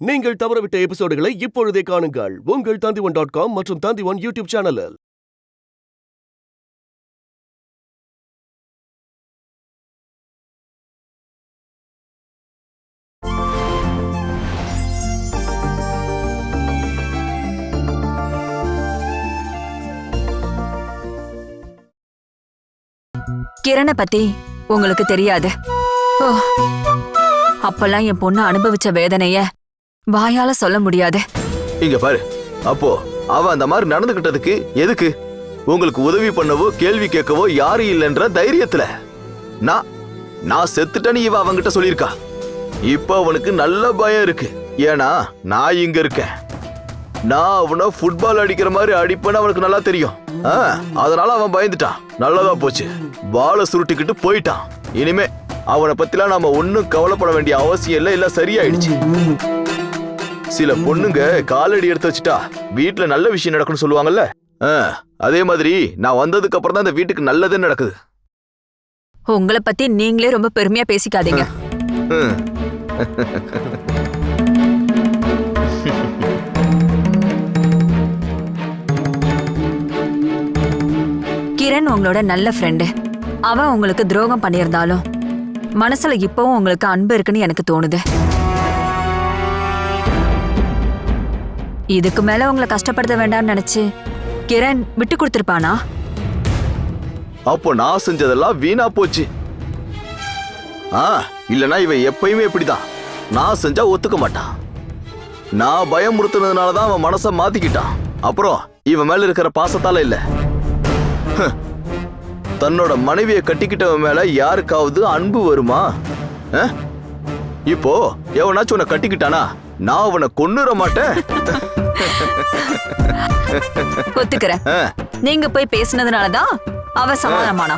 நீங்கள் தவறவிட்ட எபிசோடுகளை இப்பொழுதே காணுங்கள் உங்கள் Tandivan.com மற்றும் Tandivan யூடியூப் சேனலில். கிரணை பத்தி உங்களுக்கு தெரியாது. அப்பெல்லாம் என் பொண்ணு அனுபவிச்ச வேதனைய வாயால சொல்ல முடியாது. இங்க பாரு, அப்போ அவ அந்த மாதிரி நடந்துகிட்டதுக்கு எதுக்கு? உங்களுக்கு உதவி பண்ணவோ கேள்வி கேட்கவோ யாரும் இல்லைன்ற தைரியத்துல நான் செத்துட்டேன்னு இவ அவங்கிட்ட சொல்லியிருக்கா. இப்ப அவனுக்கு நல்ல பயம் இருக்கு. ஏன்னா நான் இங்க இருக்கேன். நான் அவனை ஃபுட்பால் அடிக்கிற மாதிரி அடிப்பேன்னு அவனுக்கு நல்லா தெரியும். அதனால அவன் பயந்துட்டான். நல்லதா போச்சு, பாலை சுருட்டிக்கிட்டு போயிட்டான். இனிமே அவனை பத்திலாம் நாம ஒன்னும் கவலைப்பட வேண்டிய அவசியம் இல்லை. இல்ல சரியாயிடுச்சு. சில பொண்ணுங்க காலடி எடுத்து வச்சுட்டா வீட்டுல நல்ல விஷயம் நடக்கும்னு சொல்லுவாங்கல்ல, அதே மாதிரி நான் வந்ததுக்கு அப்புறம் தான் இந்த வீட்டுக்கு நல்லதே நடக்குது. உங்களை பத்தி நீங்களே ரொம்ப பெருமையா பேசிக்காதீங்க. கிரண் உங்களோட நல்ல ஃப்ரெண்டு. அவன் உங்களுக்கு துரோகம் பண்ணியிருந்தாலும் மனசுல இப்பவும் உங்களுக்கு அன்பு இருக்குன்னு எனக்கு தோணுது. இதுக்கு மேல உங்களை கஷ்டப்படுத்த வேண்டாம்னு நினைச்சு கிரண் விட்டு கொடுத்திருப்பானா? அப்போ நான் செஞ்சதெல்லாம் வீணா போச்சு. இல்லனா இவன் எப்பயுமே இப்படிதான். நான் செஞ்சா ஒத்துக்க மாட்டான். நான் பயமுறுத்துனதுனாலதான் அவன் மனச மாத்திக்கிட்டான். அப்புறம் இவன் மேல இருக்கிற பாசத்தால இல்ல, தன்னோட மனைவியை கட்டிக்கிட்டவன் மேல யாருக்காவது அன்பு வருமா? இப்போ எவனாச்சும் உன்னை கட்டிக்கிட்டானா நான் அவனை கொன்னுற மாட்டேன். ஒத்துக்கிறேன். நீங்க போய் பேசினதுனாலதான் அவ சமாதானமானா.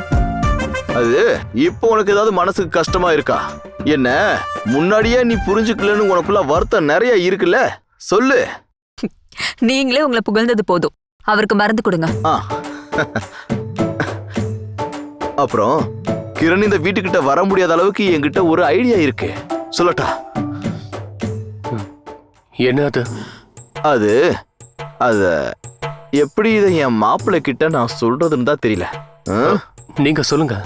அது இப்போ உனக்கு ஏதாவது மனசுக்கு கஷ்டமா இருக்கா? என்ன முன்னாடியே நீ புரிஞ்சுக்கலன்னு உனக்குள்ள வருத்தம் நிறைய இருக்குல்ல, சொல்லு. நீங்களே உங்களை புகழ்ந்தது போதும். அவருக்கு மருந்து கொடுங்க. அப்புறம் கிரண் இந்த வீட்டுக்கிட்ட வர முடியாத அளவுக்கு என்கிட்ட ஒரு ஐடியா இருக்கு, சொல்லட்டா? என்ன அது? அது அத எப்படி இதை என் மாப்பிள்ளை கிட்ட நான் சொல்றதுன்னு தான் தெரியல. நீங்க சொல்லுங்க.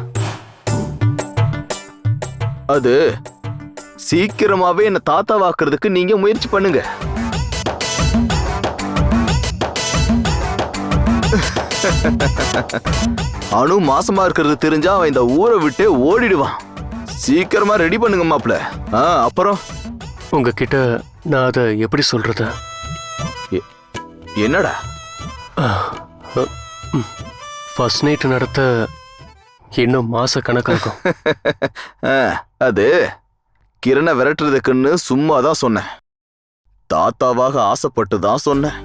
அது சீக்கிரமாவே என்ன தாத்தாவாக்குறதுக்கு நீங்க முயற்சி பண்ணுங்க. அனு மாசமா இருக்கிறது தெரிஞ்சா அவன் இந்த ஊரை விட்டு ஓடிடுவான். சீக்கிரமா ரெடி பண்ணுங்க மாப்பிள்ள. அப்புறம் உங்ககிட்ட நான் அதை எப்படி சொல்றது? என்னடா? ஃபர்ஸ்ட் நைட் நடத்த இன்னும் மாச கணக்காகும். அது கிரணை விரட்டுறதுக்குன்னு சும்மா தான் சொன்னேன். தாத்தாவாக ஆசைப்பட்டு தான் சொன்னேன்.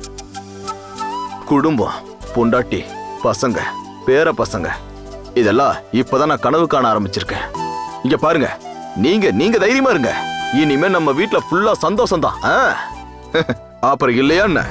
குடும்பம், பொண்டாட்டி, பசங்க, பேர பசங்க, இதெல்லாம் இப்பதான் நான் கனவு காண ஆரம்பிச்சிருக்கேன். இங்க பாருங்க, நீங்க தைரியமா இருங்க. இனிமே நம்ம வீட்டுல ஃபுல்லா சந்தோஷம் தான். அப்புறம் இல்லையா என்ன?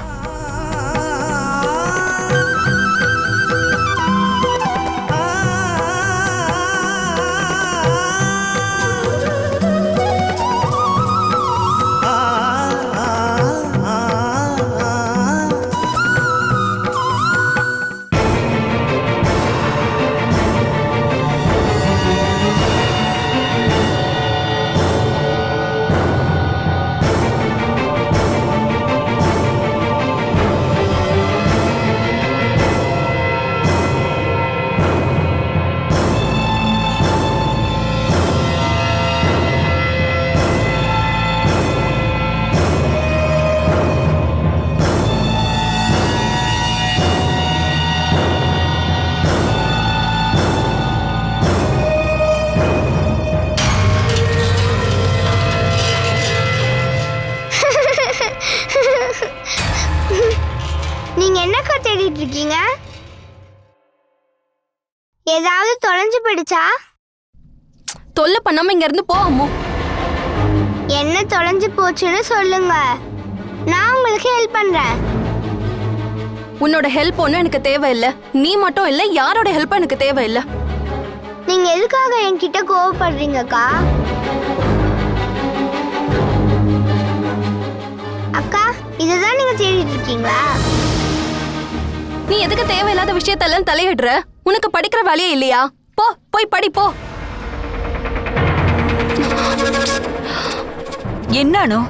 நீங்க என்னக்கா தேடிட்டு இருக்கீங்க? ஏதாவது தொலைஞ்சு போயிடுச்சா? தொல்லை பண்ணாம இங்க இருந்து போ அம்மு. என்ன தொலைஞ்சு போச்சுன்னு சொல்லுங்க, நான் உங்களுக்கு ஹெல்ப் பண்றேன். உன்னோட ஹெல்ப் ஒன்றும் எனக்கு தேவையில்லை. நீ மட்டும் இல்லை, யாரோட ஹெல்ப்பும் எனக்கு தேவையில்லை. நீங்க எதுக்காக என்கிட்ட கோவப்படுறீங்கக்கா? இதுதான் நீங்க தேடிட்டு இருக்கீங்களா? நீ எதுக்கு தேவையில்லாத விஷயத்தெல்லாம் தலையிடுற? உனக்கு படிக்கிற வேலையே இல்லையா? போ, போய் படி போ. என்னானோ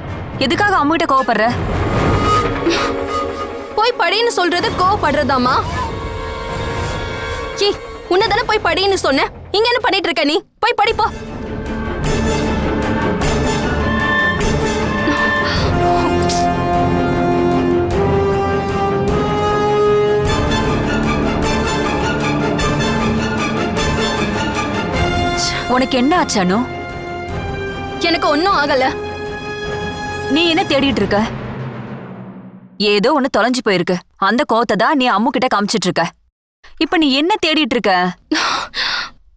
எதுக்காக அம்மிட்ட கோவப்படுற? போய் படின்னு சொல்றது கோவப்படுறதாமா? ஏய், உன்னதானே போய் படின்னு சொன்ன. இங்க என்ன பண்ணிட்டு இருக்க நீ? போய் படி போ. உனக்கு என்ன ஆச்சானோ? எனக்கு ஒன்னும் ஆகல. நீ என்ன தேடிட்டு இருக்க? ஏதோ ஒண்ணு தொலைஞ்சு போயிருக்கு. அந்த கோவத்தை தான் நீ அம்மு கிட்ட காமிச்சிட்டு இருக்க. இப்ப நீ என்ன தேடிட்டு இருக்க?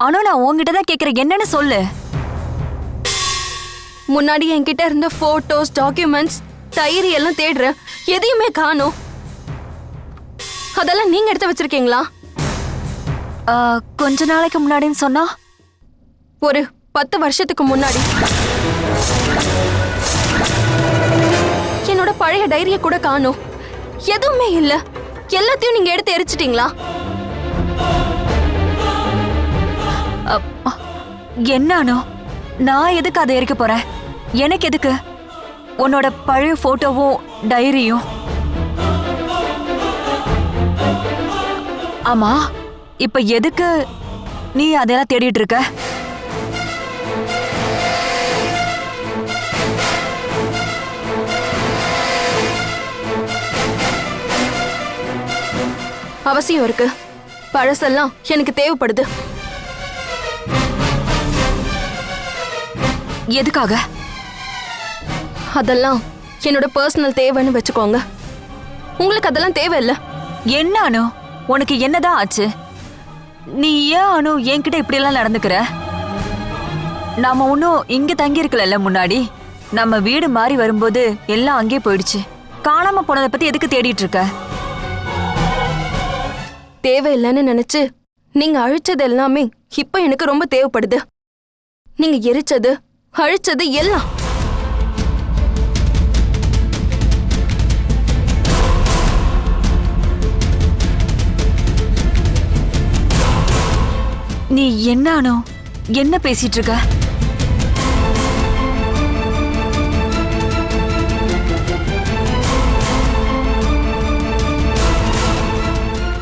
ஆனா நான் உன்கிட்ட தான் கேக்குறேன், என்னன்னு சொல்லு. முன்னாடி என்கிட்ட இருந்த போட்டோஸ், டாக்குமெண்ட்ஸ், டைரி எல்லாம் தேடுறேன். எதையுமே காணோம். அதெல்லாம் நீங்க எடுத்து வச்சிருக்கீங்களா? கொஞ்ச நாளைக்கு முன்னாடின்னு சொன்னா ஒரு 10 வருஷத்துக்கு முன்னாடி. என்னோட பழைய டைரிய கூட காணோம். எதுவுமே இல்ல. எல்லாத்தையும் நீங்க எடுத்து எரிச்சிட்டீங்களா? என்னானோ? நான் எதுக்கு அதை எரிக்க போறேன்? எனக்கு எதுக்கு உன்னோட பழைய போட்டோவும் டைரியும்? ஆமா, இப்ப எதுக்கு நீ அதெல்லாம் தேடிட்டு இருக்க? அவசியம் இருக்கு. பழசெல்லாம் எனக்கு தேவைப்படுது. எதுக்காக? அதெல்லாம் என்னோட பர்சனல் தேவைன்னு வச்சுக்கோங்க. உங்களுக்கு அதெல்லாம் தேவையில்லை. என்ன அனு, உனக்கு என்னதான் ஆச்சு? நீ ஏன் அனு என்கிட்ட இப்படி எல்லாம் நடந்துக்கிற? நாம ஒன்னும் இங்க தங்கி இருக்கல. முன்னாடி நம்ம வீடு மாறி வரும்போது எல்லாம் அங்கே போயிடுச்சு. காணாம போனதை பத்தி எதுக்கு தேடிட்டு இருக்க? தேவையில்லைன்னு நினைச்சு நீங்க அழிச்சது எல்லாமே இப்ப எனக்கு ரொம்ப தேவைப்படுது. நீங்க எரிச்சது, அழிச்சது எல்லாம். நீ என்ன அனு, என்ன பேசிட்டு இருக்க?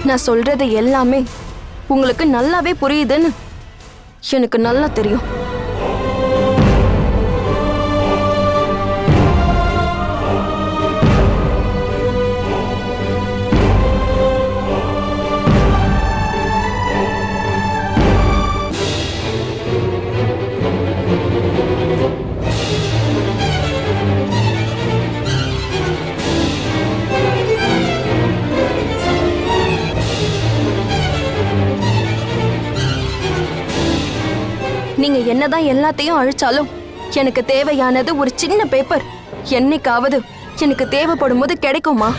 நான் சொல்றது எல்லாமே உங்களுக்கு நல்லாவே புரியுதுன்னு எனக்கு நல்லா தெரியும். நீங்க என்னதான் எல்லாத்தையும் அழிச்சாலும் எனக்கு தேவையானது ஒரு சின்ன பேப்பர் என்னைக்காவது எனக்கு தேவைப்படும் போது கிடைக்குமா?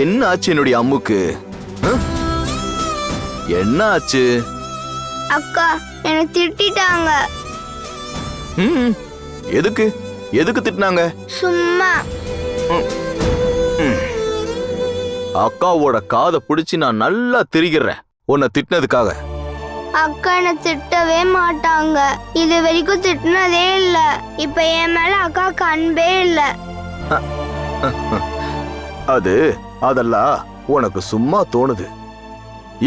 என்ன ஆச்சு என்னுடைய அம்முக்கு? என்ன ஆச்சு? அக்கா என்னை திட்டிட்டாங்க. எதுக்கு எதுக்கு திட்டினாங்க? சும்மா. அக்காவோட காதை பிடிச்சு நான் நல்லா திரிகிறேன் உன்னை திட்டினதுக்காக. அக்கா என்னை திட்டவே மாட்டாங்க. இது வரைக்கும் திட்டினதே இல்ல. இப்ப என் மேல அக்காவுக்கு அன்பே இல்ல. அதெல்லாம் உனக்கு சும்மா தோணுது.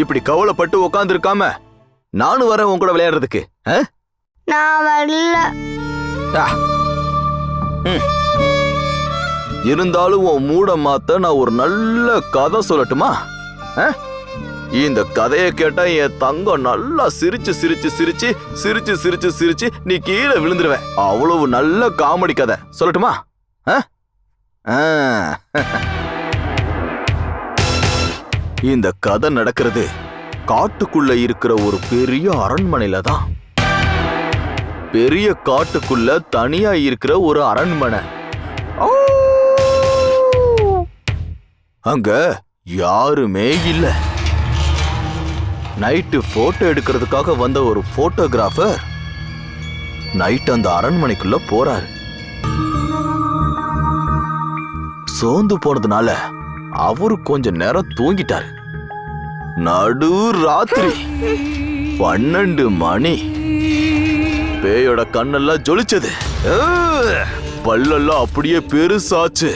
இப்படி கவலைப்பட்டு உக்காந்து இருக்காம நானும் வரேன் உன் கூட விளையாடுறதுக்கு. நான் வரல. ஆ. ம். இருந்தாலும் உன் மூட மாத்த நான் ஒரு நல்ல கதை சொல்லட்டுமா? ஆ? இந்த கதையை கேட்டா என் தங்கம் நல்லா சிரிச்சு சிரிச்சு சிரிச்சு சிரிச்சு சிரிச்சு சிரிச்சு நீ கீழே விழுந்துருவேன். அவ்வளவு நல்ல காமெடி கதை சொல்லட்டுமா? ஆ? ஆ. இந்த கதை நடக்கிறது காட்டுக்குள்ள இருக்கிற ஒரு பெரிய அரண்மனையில தான். பெரிய காட்டுக்குள்ள தனியா இருக்கிற ஒரு அரண்மனை. அங்க யாருமே இல்ல. நைட்டு போட்டோ எடுக்கிறதுக்காக வந்த ஒரு போட்டோகிராஃபர் நைட் அந்த அரண்மனைக்குள்ள போறாரு. சோர்ந்து போனதுனால அவரு கொஞ்ச நேரம் தூங்கிட்டாரு. நடு ராத்திரி 12 மணி. பேயோட கண்ணெல்லாம் ஜொலிச்சது. பல்லெல்லாம் அப்படியே பெருசாச்சு.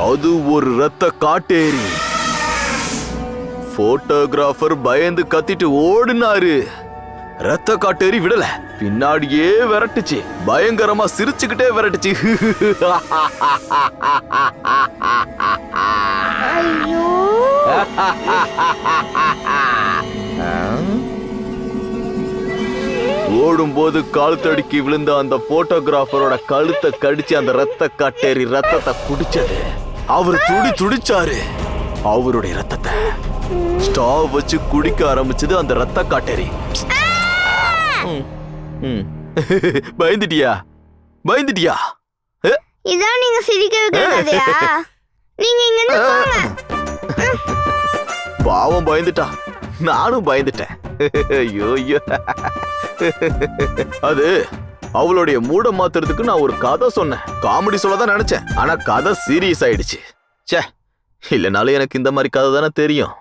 அது ஒரு ரத்த காட்டேரி. போட்டோகிராஃபர் பயந்து கத்திட்டு ஓடினாரு. ரத்த காட்டேரி விடல, பின்னாடியே விரட்டுச்சு. பயங்கரமா சிரிச்சுக்கிட்டே விரட்டுச்சு. ஐயோ, ஓடும்போது கால் தடுக்கி விழுந்த அந்த போட்டோகிராஃபரோட கழுத்தை கடிச்சு அந்த ரத்த காட்டேரி ரத்தத்தை குடிச்சது. அவர் துடிச்சாரு. அவருடைய ரத்தத்தை ஸ்டாவ் வச்சு குடிக்க ஆரம்பிச்சது அந்த ரத்த காட்டேரி. பயந்துட்டியா? பயந்துட்டியா? இதான் நீங்க சிரிக்க வைக்கிற கதையா? நீங்க இங்க இருந்து போங்க. பாவம் பயந்துட்டா. நானும் பயந்துட்டேன். ஐயோ ஐயோ. அது அவளுடைய மூட மாத்துறதுக்கு நான் ஒரு கதை சொன்னேன். காமெடி சொல்லதான் நினைச்சேன். ஆனா கதை சீரியஸ் ஆயிடுச்சு. ச்சே, இல்லனாலும் எனக்கு இந்த மாதிரி கதை தானே தெரியும்.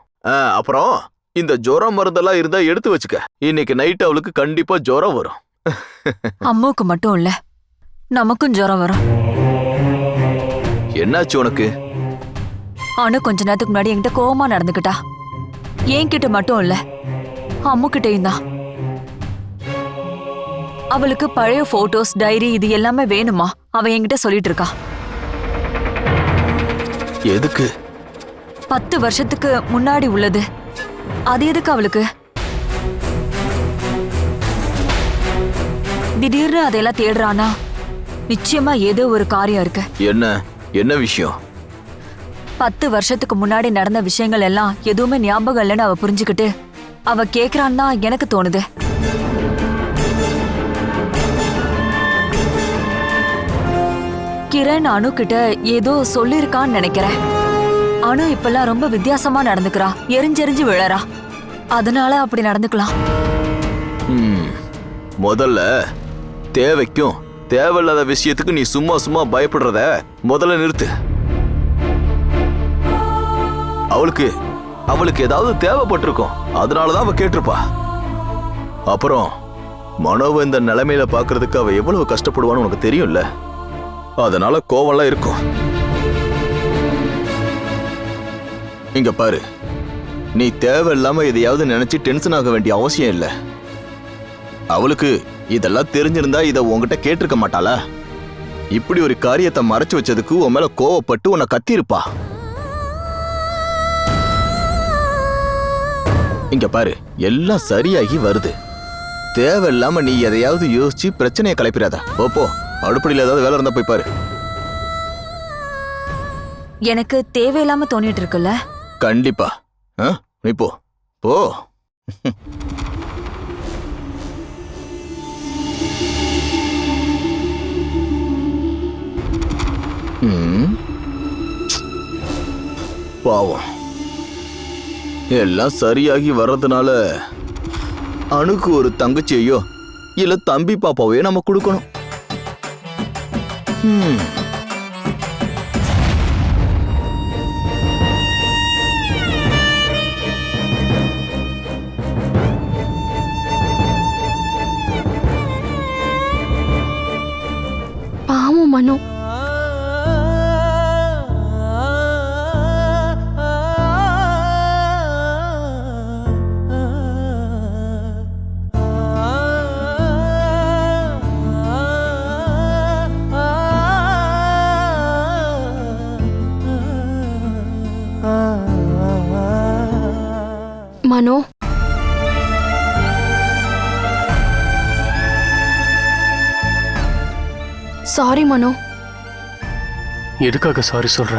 அப்புறம் இந்த ஜுரம் மருந்தெல்லாம் இருந்தா எடுத்து வச்சுக்க. இன்னைக்கு நைட் அவளுக்கு கண்டிப்பா ஜுரம் வரும். அம்மாவுக்கு மட்டும் இல்ல, நமக்கும் ஜுரம் வரும். என்னாச்சு உனக்கு? அனு கொஞ்ச நேரத்துக்கு முன்னாடி என்கிட்ட கோவமா நடந்துக்கிட்டா. என்கிட்ட மட்டும் இல்ல, அம்மு கிட்டையும் தான். அவளுக்கு பழைய போட்டோஸ், டைரி இது எல்லாமே வேணுமா? அவ என்கிட்ட சொல்லிட்டு இருக்கா. எதுக்கு? 10 வருஷத்துக்கு முன்னாடி உள்ளது. அது எதுக்கு அவளுக்கு? திடீர்னு அதையெல்லாம் தேடுறானா? நிச்சயமா ஏதோ ஒரு காரியம் இருக்கு. என்ன விஷயம்? 10 வருஷத்துக்கு முன்னாடி நடந்த விஷயங்கள் எல்லாம் எதுவுமே ஞாபகம் இல்லைன்னு அவ புரிஞ்சுக்கிட்டு அவ கேக்குறான்னு தான் எனக்கு தோணுது. கிரண் அனு கிட்ட ஏதோ சொல்லிருக்கான்னு நினைக்கிறேன். அனு இப்பெல்லாம் ரொம்ப வித்தியாசமா நடந்துக்கிறா, எரிஞ்செறிஞ்சு விழறா. அதனால அப்படி நடந்துக்கலாம். முதல்ல தேவைக்கும் தேவையில்லாத விஷயத்துக்கு நீ சும்மா சும்மா பயப்படுறத முதல்ல நிறுத்து. அவளுக்கு ஏதாவது தேவைப்பட்டிருக்கும், அதனாலதான் அவ கேட்டிருப்பா. அப்புறம் மனோவை இந்த நிலைமையில பாக்குறதுக்கு அவ எவ்வளவு கஷ்டப்படுவான்னு உனக்கு தெரியும்ல. அதனால கோவம்லாம் இருக்கும். இங்க பாரு, நீ தேவையில்லாம எதையாவது நினைச்சு டென்ஷன் ஆக வேண்டிய அவசியம் இல்லை. அவளுக்கு இதெல்லாம் தெரிஞ்சிருந்தா இதை உன்கிட்ட கேட்டிருக்க மாட்டாளா? இப்படி ஒரு காரியத்தை மறைச்சு வச்சதுக்கு உன் மேல கோவப்பட்டு உன்னை கத்திருப்பா. இங்க பாரு, எல்லாம் சரியாகி வருது. தேவையில்லாம நீ எதையாவது யோசிச்சு பிரச்சனையை கிளப்பிடாத. போ, அடுப்படியில் ஏதாவது வேலை இருந்தா போய் பாரு. எனக்கு தேவையில்லாம தோணிட்டு இருக்குல்ல? கண்டிப்பா. நீ போ. பாவம், எல்லாம் சரியாகி வர்றதுனால அணுக்கு ஒரு தங்கச்சியையோ இல்ல தம்பி பாப்பாவையோ நம்ம கொடுக்கணும். பாவம் மனோ. மனோ, சாரி மனோ. எதுக்காக சாரி சொல்ற?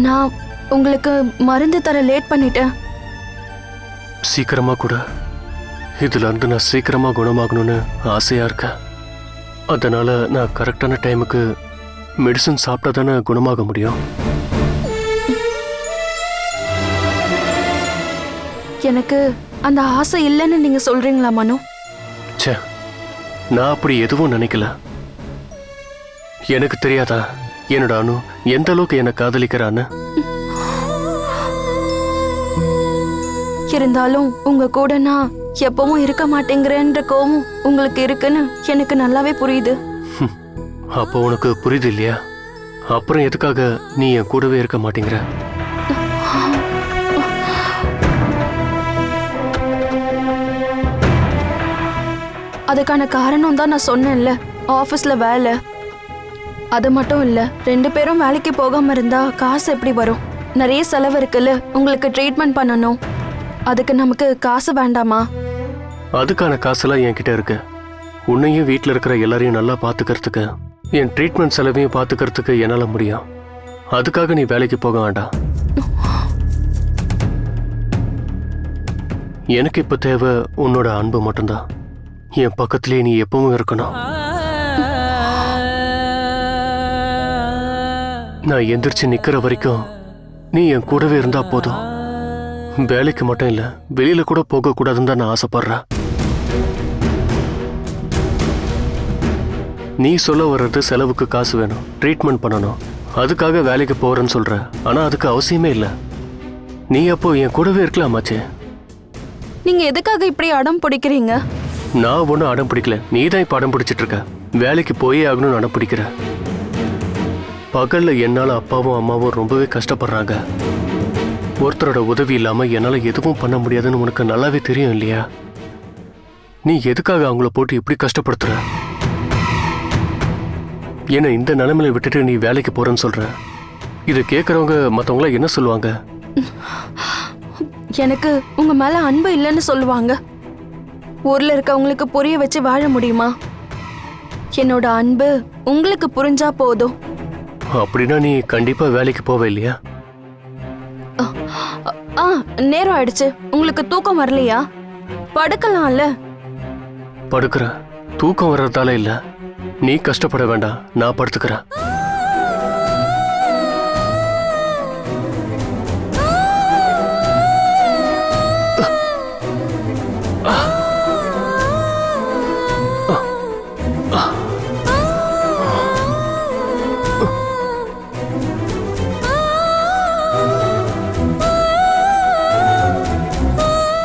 நான் உங்களுக்கு மருந்து தர லேட் பண்ணிட்டேன். சீக்கிரமா கூட இதுல இருந்து நான் சீக்கிரமா குணமாகணும்னு ஆசையா இருக்கேன். அதனால நான் கரெக்டான டைமுக்கு மெடிசன் சாப்பிட்டா தானே குணமாக முடியும். எனக்கு அந்த ஆசை இல்லைன்னு நீங்க சொல்றீங்களா மனோ? ச்சே, நான் அப்படி எதுவும் நினைக்கல. எனக்கு தெரியாதா என்னோட அனு எந்த அளவுக்கு என்னை காதலிக்கிறான்னு? இருந்தாலும் உங்க கூட நான் எப்பவும் இருக்க மாட்டேங்கிறேன்ற கோவம் உங்களுக்கு இருக்குன்னு எனக்கு நல்லாவே புரியுது. அப்போ உனக்கு புரியுது இல்லையா? அப்புறம் எதுக்காக நீ என் கூடவே இருக்க மாட்டேங்கிற? அதுக்கான காரணம் தான் நான் சொன்னேன்ல, ஆபீஸ்ல வேலை. அது மட்டும் இல்ல, 2 பேரும் வேலைக்கு போகாம இருந்தா காசு எப்படி வரும்? நிறைய செலவு இருக்குல்ல, உங்களுக்கு ட்ரீட்மெண்ட் பண்ணணும். அதுக்கு நமக்கு காசு வேண்டாமா? அதுக்கான காசெல்லாம் என்கிட்ட இருக்கு. உன்னையும் வீட்டில் இருக்கிற எல்லாரையும் நல்லா பார்த்துக்கிறதுக்கு, என் ட்ரீட்மெண்ட் செலவையும் பார்த்துக்கிறதுக்கு என்னால் முடியும். அதுக்காக நீ வேலைக்கு போக வேண்டாம். எனக்கு இப்போ தேவை உன்னோட அன்பு மட்டும்தான். என் பக்கத்திலே நீ எப்பவும் இருக்கணும். நான் எந்திரிச்சு நிக்கிற வரைக்கும் நீ என் கூடவே இருந்தா போதும். வேலைக்கு மட்டும் இல்ல, வெளியில கூட போக கூடாதுன்னு தான் நான் ஆசைப்படுறேன். நீ சொல்ல வர்றது செலவுக்கு காசு வேணும், ட்ரீட்மெண்ட் பண்ணணும், அதுக்காக வேலைக்கு போறேன்னு சொல்ற. ஆனா அதுக்கு அவசியமே இல்லை. நீ அப்போ என் கூடவே இருக்கலாமாச்சே. நீங்க எதுக்காக இப்படி அடம் பிடிக்கிறீங்க? நான் ஒன்றும் அடம் பிடிக்கல, நீ தான் இப்போ அடம் பிடிச்சிட்டு இருக்க. வேலைக்கு போயே ஆகணும்னு அடம் பிடிக்கிற. பகல்ல என்னால அப்பாவும் அம்மாவும் ரொம்பவே கஷ்டப்படுறாங்க. ஒருத்தரோட உதவி இல்லாம என்னால எதுவும் பண்ண முடியாதுன்னு உனக்கு நல்லாவே தெரியும் இல்லையா? நீ எதுக்காக அவங்கள போட்டு இப்படி கஷ்டப்படுத்துற? ஏன்னா இந்த நிலைமையில விட்டுட்டு நீ வேலைக்கு போறேன்னு சொல்ற. இதை கேட்கறவங்க மற்றவங்கள என்ன சொல்லுவாங்க? எனக்கு உங்க மேல அன்பு இல்லைன்னு சொல்லுவாங்க. ஊர்ல இருக்கவங்களுக்கு புரிய வச்சு வாழ முடியுமா? என்னோட அன்பு உங்களுக்கு புரிஞ்சா போதும். அப்படின்னா நீ கண்டிப்பா வேலைக்கு போவே இல்லையா? நேரம் ஆயிடுச்சு. உங்களுக்கு தூக்கம் வரலையா? படுக்கலாம்ல. படுக்கிற தூக்கம் வர்றதால இல்ல. நீ கஷ்டப்பட வேண்டாம், நான் படுத்துக்கிறேன்.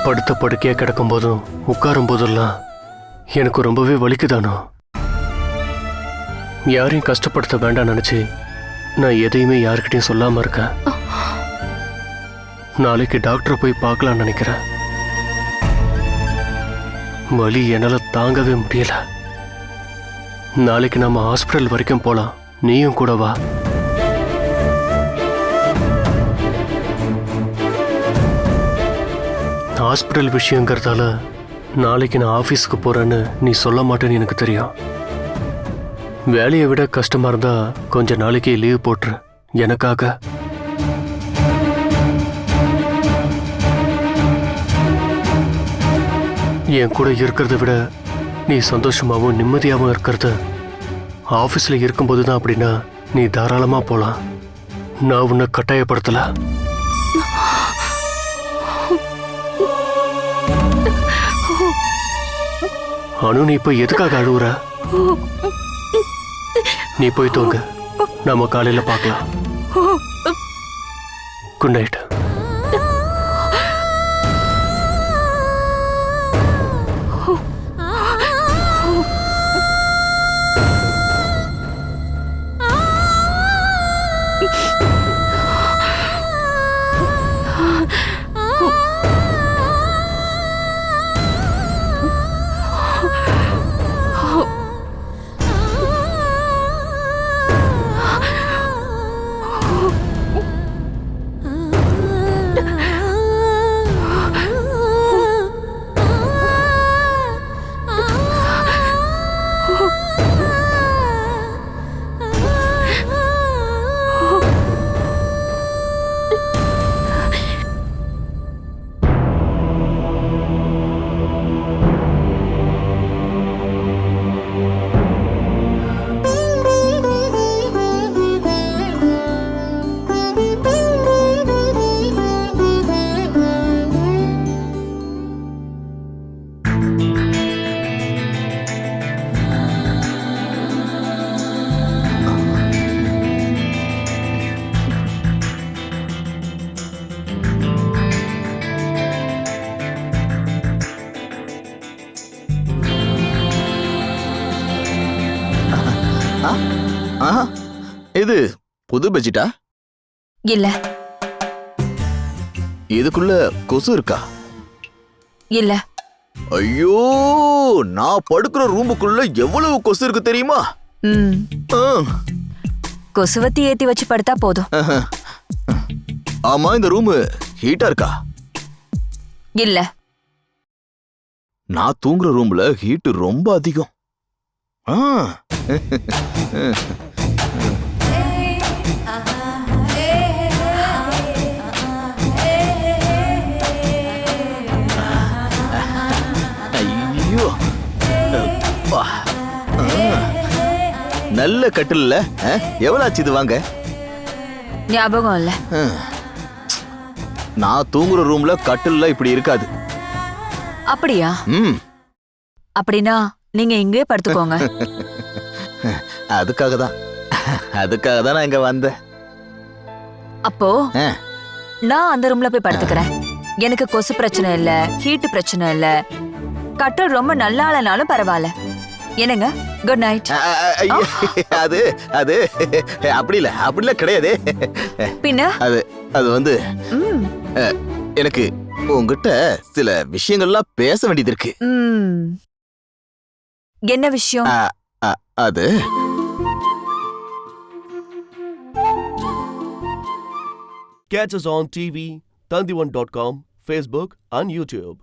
படுத்த படுக்கையா கிடக்கும் போதும் உட்காரும் போதெல்லாம் எனக்கு ரொம்பவே வலிக்குதானோ. யாரையும் கஷ்டப்படுத்த வேண்டாம் நினைச்சு நான் எதையுமே யாருக்கிட்டையும் சொல்லாம இருக்கேன். நாளைக்கு டாக்டரை போய் பார்க்கலாம்னு நினைக்கிறேன். வலி என்னால தாங்கவே முடியல. நாளைக்கு நம்ம ஹாஸ்பிட்டல் வரைக்கும் போலாம், நீயும் கூட வா. ஹாஸ்பிட்டல் விஷயங்கிறதால நாளைக்கு நான் ஆஃபீஸுக்கு போறேன்னு நீ சொல்ல மாட்டேன்னு எனக்கு தெரியும். வேலையை விட கஷ்டமா இருந்தா கொஞ்ச நாளைக்கு லீவ் போட்டுரு எனக்காக. என் கூட இருக்கிறத விட நீ சந்தோஷமாகவும் நிம்மதியாகவும் இருக்கிறது ஆஃபீஸில் இருக்கும்போது தான். அப்படின்னா நீ தாராளமாக போகலாம். நான் உன்னை கட்டாயப்படுத்தல. அனு, நீ இப்போ எதுக்காக அழுவுற? நீ போய் தூங்க, நாம காலையில் பார்க்கலாம். Good night. இது புது பெட்ஷீட்டா? இல்ல இதுக்குள்ள கொசு இருக்கா? இல்ல ஐயோ, நான் படுக்கிற ரூமுக்குள்ள எவ்வளவு கொசு இருக்கு தெரியுமா? ம் ஆ. கொசுவத்தி ஏத்தி வச்சு படுத்தா போதும். ஆமா, இந்த ரூம் ஹீட்டா இருக்கா? இல்ல நான் தூங்குற ரூம்ல ஹீட் ரொம்ப அதிகம். ஆ. ஐயோ, அப்பா. நல்ல கட்டில்ல எவ்வளவு ஆச்சு இது வாங்க? ஞாபகம் இல்ல. நான் தூங்குற ரூம்ல கட்டில்ல இப்படி இருக்காது. அப்படியா? ம். அப்படின்னா நீங்க இங்கே படுத்துக்கோங்க. அதுக்காக தான் நான் இங்க வந்தேன். அப்போ ஆ. நான் அந்த ரூம்ல போய் படுத்துக்கிறேன். எனக்கு கொசு பிரச்சனை இல்ல, ஹீட் பிரச்சனை இல்ல, கட்டில் ரொம்ப நல்லா ஆளனாலும் பரவாயில்ல. என்னங்க, குட் நைட். ஐயோ, அது அது அப்படிலாம் கிடையாது. பின்ன அது வந்து ம், எனக்கு உங்ககிட்ட சில விஷயங்கள்லாம் பேச வேண்டியது இருக்கு. ம். என்ன விஷயம்? அது Catch us on TV, Tandivan.com, Facebook and YouTube.